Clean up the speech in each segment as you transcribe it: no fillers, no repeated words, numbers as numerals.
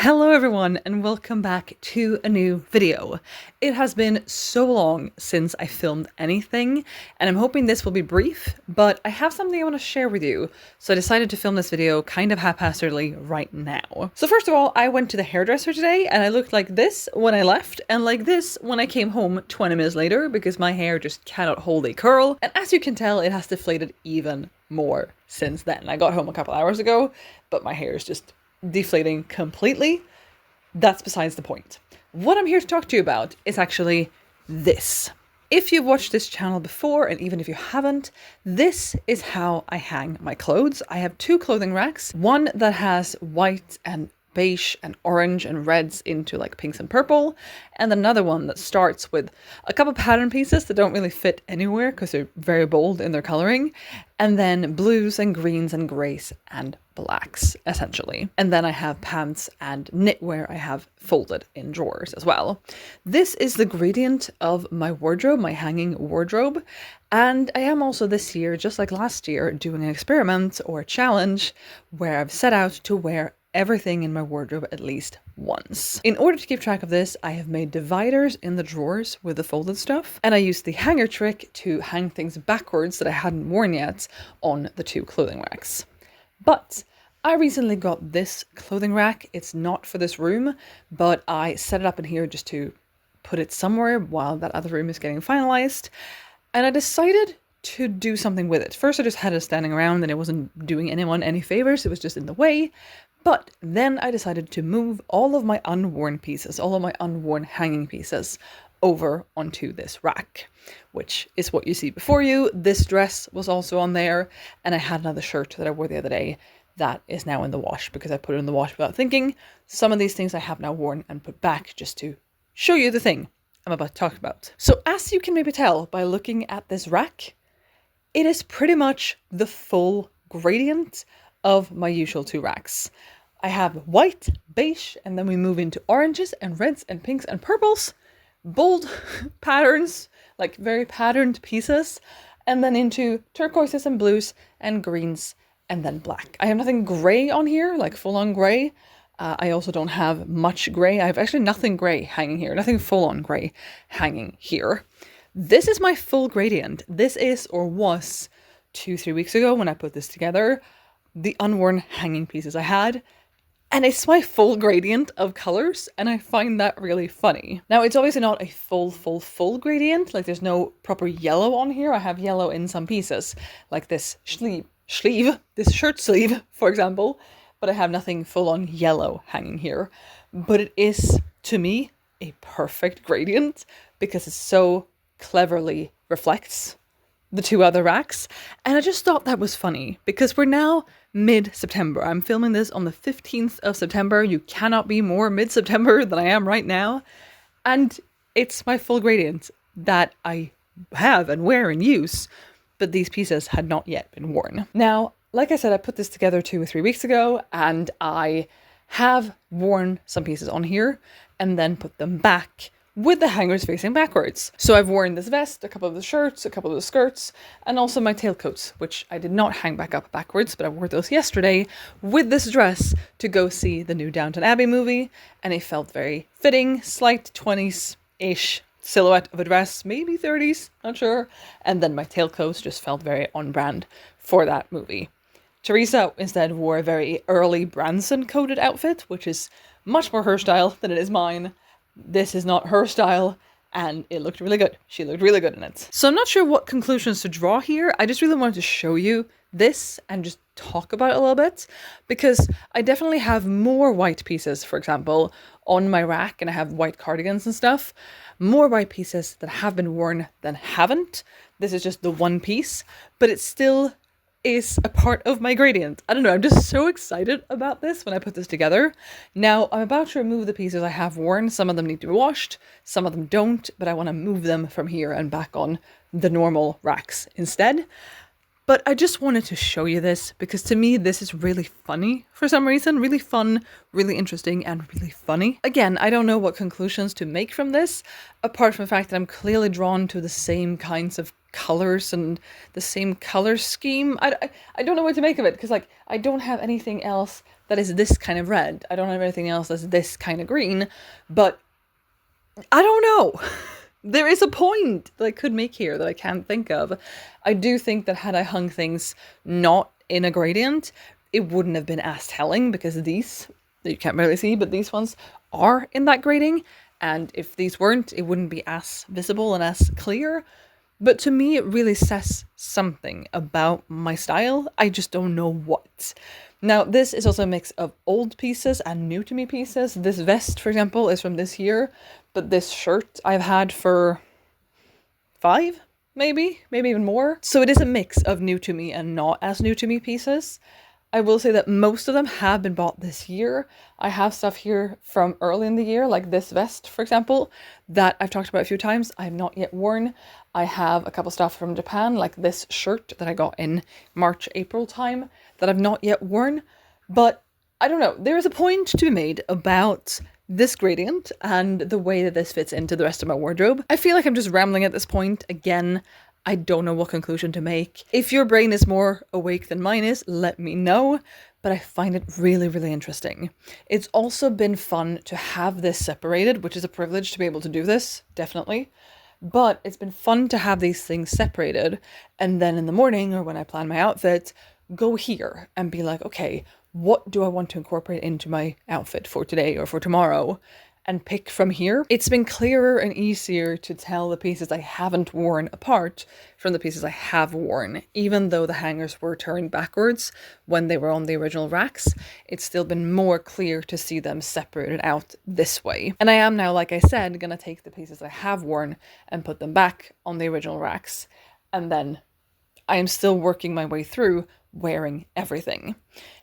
Hello everyone and welcome back to a new video. It has been so long since I filmed anything and I'm hoping this will be brief, but I have something I want to share with you, so I decided to film this video kind of haphazardly right now. So first of all, I went to the hairdresser today and I looked like this when I left and like this when I came home 20 minutes later because my hair just cannot hold a curl, and as you can tell it has deflated even more since then. I got home a couple hours ago, but my hair is just deflating completely. That's besides the point. What I'm here to talk to you about is actually this. If you've watched this channel before, and even if you haven't, this is how I hang my clothes. I have two clothing racks, one that has white and beige and orange and reds into like pinks and purple, and another one that starts with a couple pattern pieces that don't really fit anywhere because they're very bold in their coloring, and then blues and greens and grays and blacks essentially. And then I have pants and knitwear I have folded in drawers as well. This is the gradient of my wardrobe, my hanging wardrobe. And I am also this year, just like last year, doing an experiment or a challenge where I've set out to wear everything in my wardrobe at least once. In order to keep track of this, I have made dividers in the drawers with the folded stuff, and I used the hanger trick to hang things backwards that I hadn't worn yet on the two clothing racks. But I recently got this clothing rack. It's not for this room, but I set it up in here just to put it somewhere while that other room is getting finalized, and I decided to do something with it. First I just had it standing around and it wasn't doing anyone any favors, it was just in the way. But then I decided to move all of my unworn pieces, all of my unworn hanging pieces over onto this rack, which is what you see before you. This dress was also on there, and I had another shirt that I wore the other day that is now in the wash because I put it in the wash without thinking. Some of these things I have now worn and put back just to show you the thing I'm about to talk about. So as you can maybe tell by looking at this rack, it is pretty much the full gradient of my usual two racks. I have white, beige, and then we move into oranges and reds and pinks and purples, bold patterns, like very patterned pieces, and then into turquoises and blues and greens and then black. I have nothing gray on here, like full on gray. I also don't have much gray. I have actually nothing gray hanging here, nothing full on gray hanging here. This is my full gradient. This is, or was 2-3 weeks ago when I put this together, the unworn hanging pieces I had. And it's my full gradient of colors, and I find that really funny. Now, it's obviously not a full gradient. Like, there's no proper yellow on here. I have yellow in some pieces, like this this shirt sleeve, for example. But I have nothing full on yellow hanging here. But it is, to me, a perfect gradient because it so cleverly reflects the two other racks. And I just thought that was funny because we're now mid-September. I'm filming this on the 15th of September. You cannot be more mid-September than I am right now. And it's my full gradient that I have and wear and use, but these pieces had not yet been worn. Now, like I said, I put this together 2 or 3 weeks ago, and I have worn some pieces on here and then put them back with the hangers facing backwards. So I've worn this vest, a couple of the shirts, a couple of the skirts, and also my tailcoats, which I did not hang back up backwards, but I wore those yesterday with this dress to go see the new Downton Abbey movie, and it felt very fitting, slight 20s-ish silhouette of a dress, maybe 30s, not sure, and then my tailcoats just felt very on brand for that movie. Teresa instead wore a very early Branson-coded outfit, which is much more her style than it is mine. This is not her style, and it looked really good. She looked really good in it. So I'm not sure what conclusions to draw here. I just really wanted to show you this and just talk about it a little bit, because I definitely have more white pieces, for example, on my rack, and I have white cardigans and stuff. More white pieces that have been worn than haven't. This is just the one piece, but it still is a part of my gradient. I don't know, I'm just so excited about this when I put this together. Now, I'm about to remove the pieces I have worn. Some of them need to be washed, some of them don't, but I want to move them from here and back on the normal racks instead. But I just wanted to show you this because to me, this is really funny for some reason. Really fun, really interesting, and really funny. Again, I don't know what conclusions to make from this, apart from the fact that I'm clearly drawn to the same kinds of colors and the same color scheme. I don't know what to make of it, because like I don't have anything else that is this kind of red. I don't have anything else that's this kind of green, but I don't know. There is a point that I could make here that I can't think of. I do think that had I hung things not in a gradient, it wouldn't have been as telling, because these, that you can't really see, but these ones are in that grading. And if these weren't, it wouldn't be as visible and as clear. But to me, it really says something about my style. I just don't know what. Now, this is also a mix of old pieces and new to me pieces. This vest, for example, is from this year, but this shirt I've had for 5, maybe even more. So it is a mix of new to me and not as new to me pieces. I will say that most of them have been bought this year. I have stuff here from early in the year, like this vest, for example, that I've talked about a few times. I have not yet worn. I have a couple stuff from Japan, like this shirt that I got in March, April time, that I've not yet worn. But I don't know, there is a point to be made about this gradient and the way that this fits into the rest of my wardrobe. I feel like I'm just rambling at this point. Again, I don't know what conclusion to make. If your brain is more awake than mine is, let me know. But I find it really, really interesting. It's also been fun to have this separated, which is a privilege to be able to do this, definitely. But it's been fun to have these things separated, and then in the morning, or when I plan my outfit, go here and be like, okay, what do I want to incorporate into my outfit for today or for tomorrow? And pick from here. It's been clearer and easier to tell the pieces I haven't worn apart from the pieces I have worn. Even though the hangers were turned backwards when they were on the original racks, it's still been more clear to see them separated out this way. And I am now, like I said, gonna take the pieces I have worn and put them back on the original racks. And then I am still working my way through wearing everything.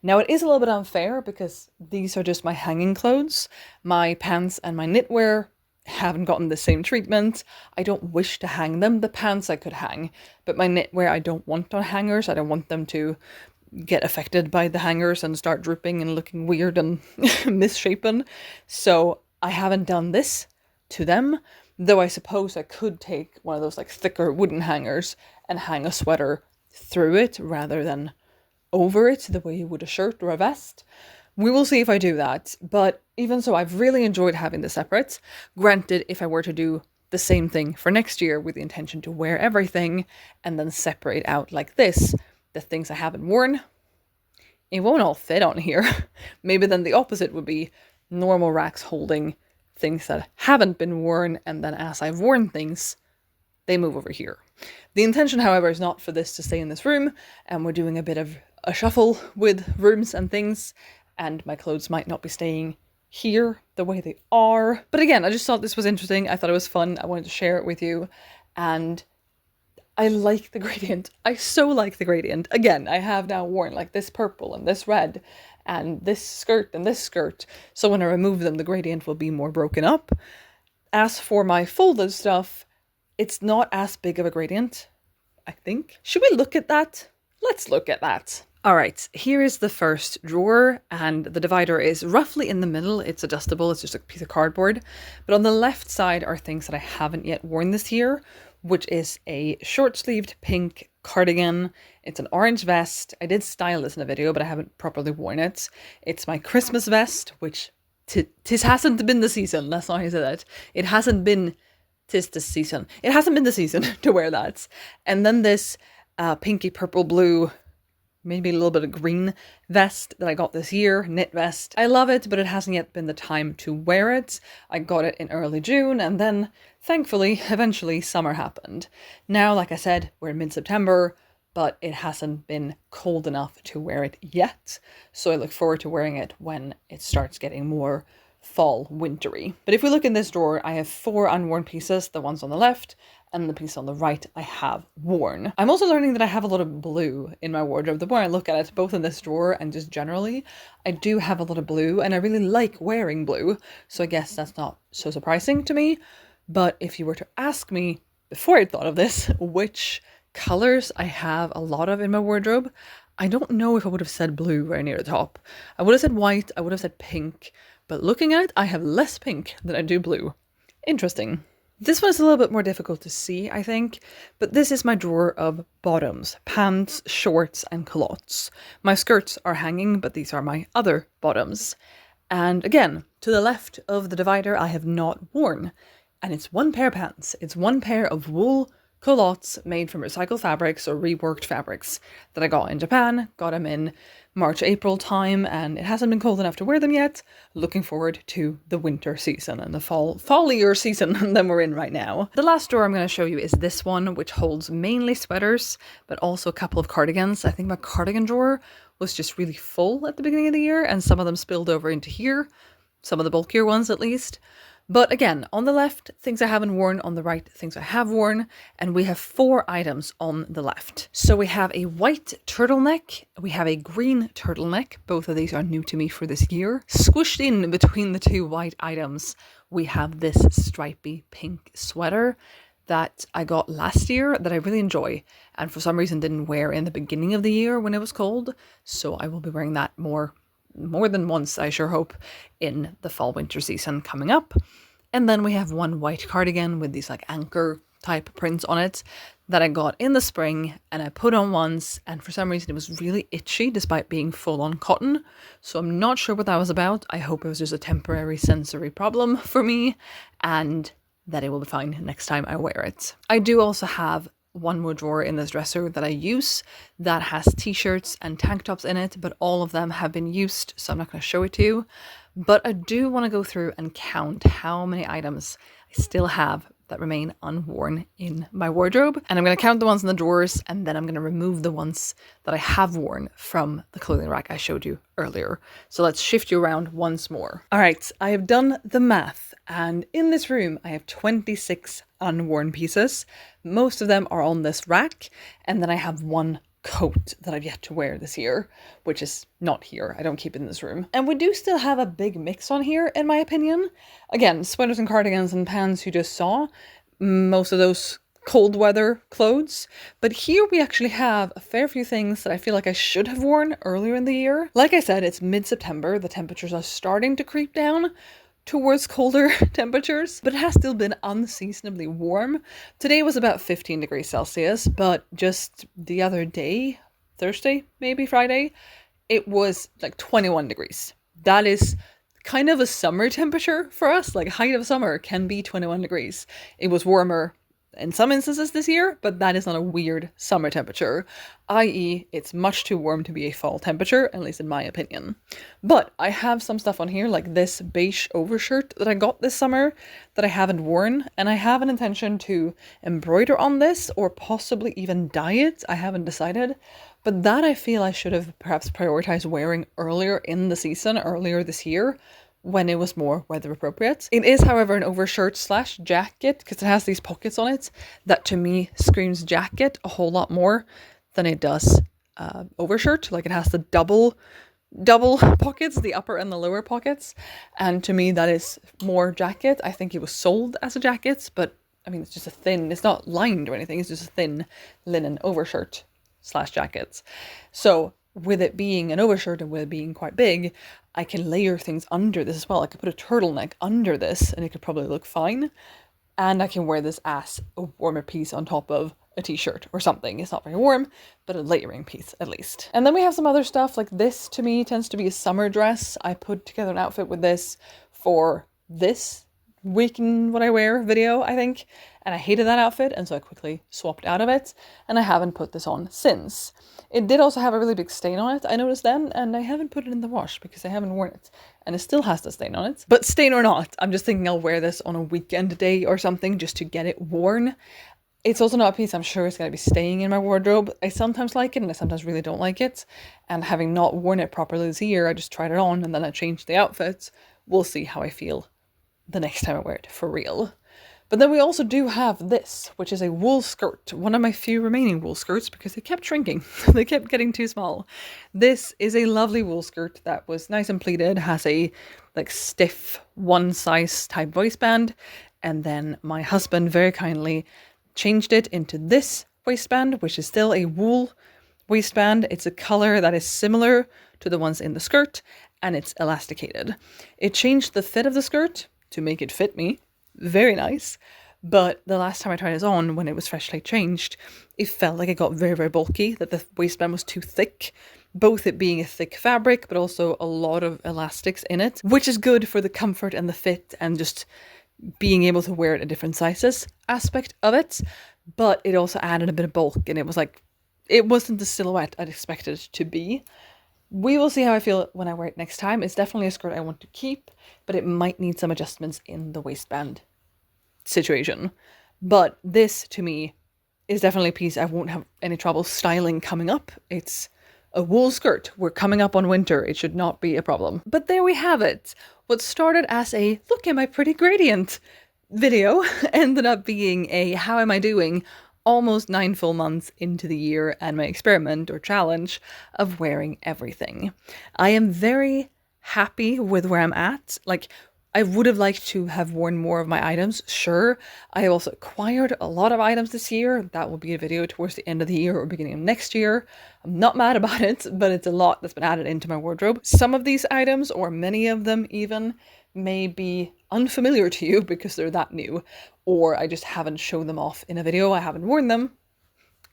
Now, it is a little bit unfair because these are just my hanging clothes. My pants and my knitwear haven't gotten the same treatment. I don't wish to hang them. The pants I could hang, but my knitwear I don't want on hangers. I don't want them to get affected by the hangers and start drooping and looking weird and misshapen. So I haven't done this to them, though I suppose I could take one of those like thicker wooden hangers and hang a sweater through it rather than over it the way you would a shirt or a vest. We will see if I do that, but even so, I've really enjoyed having the separates. Granted, if I were to do the same thing for next year with the intention to wear everything and then separate out like this, the things I haven't worn, it won't all fit on here. Maybe then the opposite would be normal racks holding things that haven't been worn, and then as I've worn things, they move over here. The intention, however, is not for this to stay in this room, and we're doing a bit of a shuffle with rooms and things, and my clothes might not be staying here the way they are. But again, I just thought this was interesting. I thought it was fun. I wanted to share it with you, and I like the gradient. I so like the gradient. Again, I have now worn like this purple and this red and this skirt and this skirt, so when I remove them, the gradient will be more broken up. As for my folded stuff, it's not as big of a gradient, I think. Should we look at that? Let's look at that. All right, here is the first drawer, and the divider is roughly in the middle. It's adjustable, it's just a piece of cardboard. But on the left side are things that I haven't yet worn this year, which is a short-sleeved pink cardigan. It's an orange vest. I did style this in a video, but I haven't properly worn it. It's my Christmas vest, which tis hasn't been the season. That's not how you say that. It hasn't been tis the season. It hasn't been the season to wear that. And then this pinky purple blue, maybe a little bit of green vest that I got this year, knit vest. I love it, but it hasn't yet been the time to wear it. I got it in early June, and then thankfully, eventually summer happened. Now, like I said, we're in mid-September, but it hasn't been cold enough to wear it yet. So I look forward to wearing it when it starts getting more fall wintry. But if we look in this drawer, I have 4 unworn pieces, the ones on the left, and the piece on the right I have worn. I'm also learning that I have a lot of blue in my wardrobe. The more I look at it, both in this drawer and just generally, I do have a lot of blue, and I really like wearing blue, so I guess that's not so surprising to me. But if you were to ask me, before I thought of this, which colors I have a lot of in my wardrobe, I don't know if I would have said blue right near the top. I would have said white, I would have said pink, but looking at it, I have less pink than I do blue. Interesting. This one is a little bit more difficult to see, I think, but this is my drawer of bottoms, pants, shorts, and culottes. My skirts are hanging, but these are my other bottoms. And again, to the left of the divider, I have not worn. And it's one pair of pants. It's one pair of wool culottes made from recycled fabrics or reworked fabrics that I got in Japan. Got them in March, April time, and it hasn't been cold enough to wear them yet. Looking forward to the winter season and the fallier season that we're in right now. The last drawer I'm going to show you is this one, which holds mainly sweaters, but also a couple of cardigans. I think my cardigan drawer was just really full at the beginning of the year, and some of them spilled over into here. Some of the bulkier ones, at least. But again, on the left, things I haven't worn, on the right, things I have worn, and we have 4 items on the left. So we have a white turtleneck, we have a green turtleneck, both of these are new to me for this year. Squished in between the 2 white items, we have this stripy pink sweater that I got last year that I really enjoy, and for some reason didn't wear in the beginning of the year when it was cold, so I will be wearing that more than once, I sure hope, in the fall winter season coming up. And then we have one white cardigan with these like anchor type prints on it that I got in the spring and I put on once, and for some reason it was really itchy despite being full on cotton. So I'm not sure what that was about. I hope it was just a temporary sensory problem for me and that it will be fine next time I wear it. I do also have one more drawer in this dresser that I use that has t-shirts and tank tops in it, but all of them have been used, so I'm not going to show it to you. But I do want to go through and count how many items I still have that remain unworn in my wardrobe. And I'm going to count the ones in the drawers, and then I'm going to remove the ones that I have worn from the clothing rack I showed you earlier. So let's shift you around once more. All right, I have done the math, and in this room I have 26 unworn pieces. Most of them are on this rack, and then I have one coat that I've yet to wear this year, which is not here. I don't keep it in this room. And we do still have a big mix on here, in my opinion. Again, sweaters and cardigans and pants you just saw. Most of those cold weather clothes. But here we actually have a fair few things that I feel like I should have worn earlier in the year. Like I said, it's mid-September. The temperatures are starting to creep down towards colder temperatures, but it has still been unseasonably warm. Today was about 15 degrees Celsius, but just the other day, Thursday, maybe Friday, it was like 21 degrees. That is kind of a summer temperature for us. Like height of summer can be 21 degrees. It was warmer in some instances this year, but that is not a weird summer temperature, i.e. it's much too warm to be a fall temperature, at least in my opinion. But I have some stuff on here, like this beige overshirt that I got this summer that I haven't worn, and I have an intention to embroider on this or possibly even dye it. I haven't decided, but that I feel I should have perhaps prioritized wearing earlier in the season, earlier this year, when it was more weather appropriate. It is, however, an overshirt slash jacket because it has these pockets on it that to me screams jacket a whole lot more than it does overshirt. Like it has the double pockets, the upper and the lower pockets. And to me, that is more jacket. I think it was sold as a jacket, but I mean, it's just a thin, it's not lined or anything. It's just a thin linen overshirt slash jackets. So with it being an overshirt and with it being quite big, I can layer things under this as well. I could put a turtleneck under this and it could probably look fine. And I can wear this as a warmer piece on top of a t-shirt or something. It's not very warm, but a layering piece at least. And then we have some other stuff, like this to me tends to be a summer dress. I put together an outfit with this for this week in what I wear video, I think. And I hated that outfit, and so I quickly swapped out of it. And I haven't put this on since. It did also have a really big stain on it, I noticed then, and I haven't put it in the wash because I haven't worn it. And it still has the stain on it. But stain or not, I'm just thinking I'll wear this on a weekend day or something just to get it worn. It's also not a piece I'm sure is going to be staying in my wardrobe. I sometimes like it and I sometimes really don't like it. And having not worn it properly this year, I just tried it on and then I changed the outfit. We'll see how I feel the next time I wear it for real. But then we also do have this, which is a wool skirt. One of my few remaining wool skirts because they kept shrinking. They kept getting too small. This is a lovely wool skirt that was nice and pleated, has a like stiff one size type waistband. And then my husband very kindly changed it into this waistband, which is still a wool waistband. It's a color that is similar to the ones in the skirt and it's elasticated. It changed the fit of the skirt to make it fit me. Very nice. But the last time I tried this on, when it was freshly changed, it felt like it got very, very bulky, that the waistband was too thick, both it being a thick fabric, but also a lot of elastics in it, which is good for the comfort and the fit and just being able to wear it in different sizes aspect of it. But it also added a bit of bulk, and it was like, it wasn't the silhouette I'd expected it to be. We will see how I feel when I wear it next time. It's definitely a skirt I want to keep, but it might need some adjustments in the waistband situation. But this, to me, is definitely a piece I won't have any trouble styling coming up. It's a wool skirt. We're coming up on winter. It should not be a problem. But there we have it. What started as a look at my pretty gradient video ended up being a how am I doing almost 9 full months into the year and my experiment or challenge of wearing everything. I am very happy with where I'm at. Like, I would have liked to have worn more of my items, sure. I have also acquired a lot of items this year. That will be a video towards the end of the year or beginning of next year. I'm not mad about it, but it's a lot that's been added into my wardrobe. Some of these items, or many of them even, may be unfamiliar to you because they're that new, or I just haven't shown them off in a video. I haven't worn them,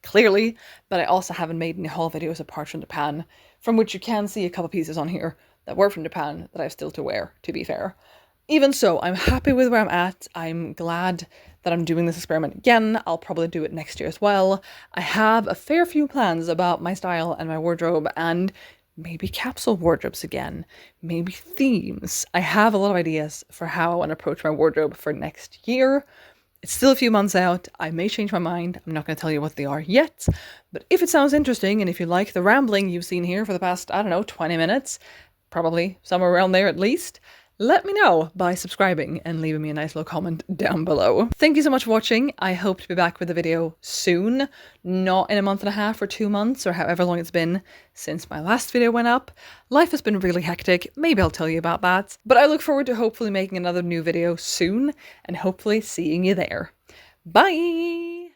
clearly, but I also haven't made any haul videos apart from Japan, from which you can see a couple pieces on here that were from Japan that I have still to wear, to be fair. Even so, I'm happy with where I'm at. I'm glad that I'm doing this experiment again. I'll probably do it next year as well. I have a fair few plans about my style and my wardrobe, and maybe capsule wardrobes again, maybe themes. I have a lot of ideas for how I want to approach my wardrobe for next year. It's still a few months out. I may change my mind. I'm not going to tell you what they are yet, but if it sounds interesting and if you like the rambling you've seen here for the past, I don't know, 20 minutes, probably somewhere around there at least, let me know by subscribing and leaving me a nice little comment down below. Thank you so much for watching. I hope to be back with a video soon, not in a month and a half or 2 months or however long it's been since my last video went up. Life has been really hectic. Maybe I'll tell you about that. But I look forward to hopefully making another new video soon and hopefully seeing you there. Bye!